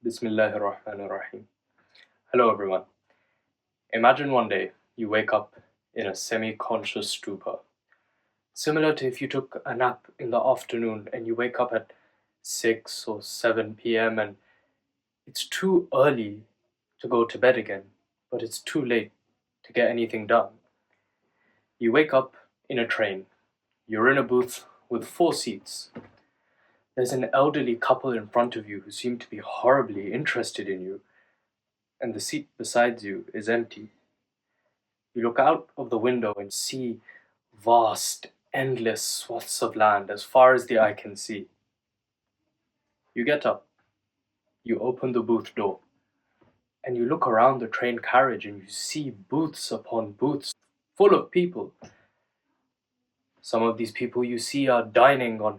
Bismillahirrahmanirrahim. Hello everyone. Imagine one day you wake up in a semi-conscious stupor. Similar to if you took a nap in the afternoon and you wake up at 6 or 7 p.m. and it's too early to go to bed again, but it's too late to get anything done. You wake up in a train. You're in a booth with 4 seats. There's an elderly couple in front of you who seem to be horribly interested in you, and the seat beside you is empty. You look out of the window and see vast, endless swaths of land as far as the eye can see. You get up, you open the booth door, and you look around the train carriage and you see booths upon booths full of people. Some of these people you see are dining on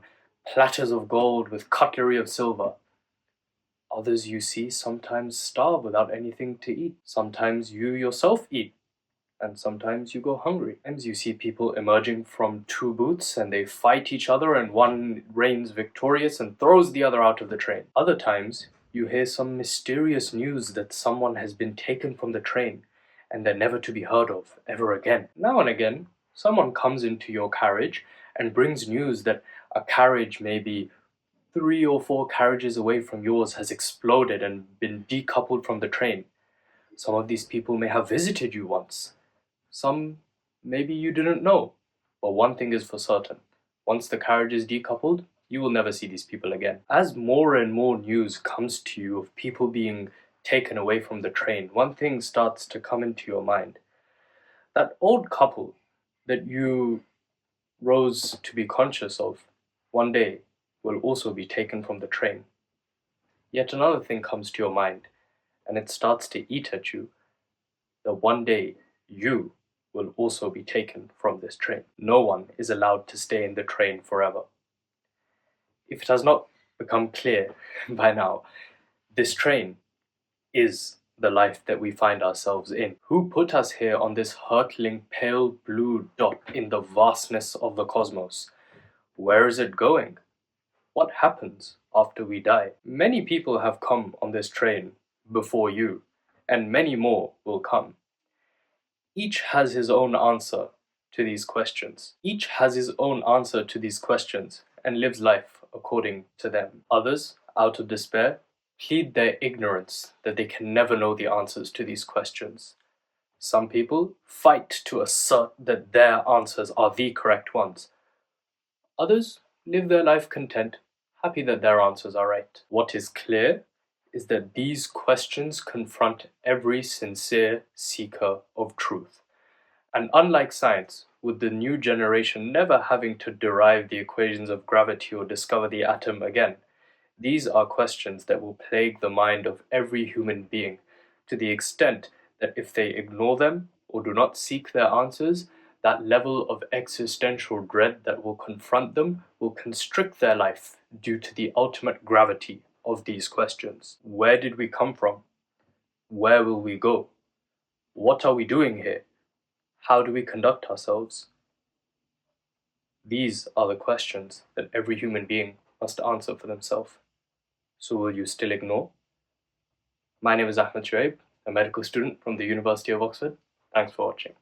platters of gold with cutlery of silver. Others you see sometimes starve without anything to eat. Sometimes you yourself eat, and sometimes you go hungry. Sometimes you see people emerging from 2 booths and they fight each other and one reigns victorious and throws the other out of the train. Other times you hear some mysterious news that someone has been taken from the train and they're never to be heard of ever again. Now and again, someone comes into your carriage and brings news that a carriage maybe 3 or 4 carriages away from yours has exploded and been decoupled from the train. Some of these people may have visited you once. Some maybe you didn't know. But one thing is for certain. Once the carriage is decoupled, you will never see these people again. As more and more news comes to you of people being taken away from the train, one thing starts to come into your mind. That old couple that you rose to be conscious of, one day will also be taken from the train. Yet another thing comes to your mind, and it starts to eat at you, that one day you will also be taken from this train. No one is allowed to stay in the train forever. If it has not become clear by now, this train is the life that we find ourselves in. Who put us here on this hurtling pale blue dot in the vastness of the cosmos? Where is it going? What happens after we die? Many people have come on this train before you, and many more will come. Each has his own answer to these questions. Each has his own answer to these questions and lives life according to them. Others, out of despair, plead their ignorance that they can never know the answers to these questions. Some people fight to assert that their answers are the correct ones. Others live their life content, happy that their answers are right. What is clear is that these questions confront every sincere seeker of truth. And unlike science, with the new generation never having to derive the equations of gravity or discover the atom again, these are questions that will plague the mind of every human being, to the extent that if they ignore them or do not seek their answers, that level of existential dread that will confront them will constrict their life due to the ultimate gravity of these questions. Where did we come from? Where will we go? What are we doing here? How do we conduct ourselves? These are the questions that every human being must answer for themselves. So will you still ignore? My name is Ahmed Shuaib, a medical student from the University of Oxford. Thanks for watching.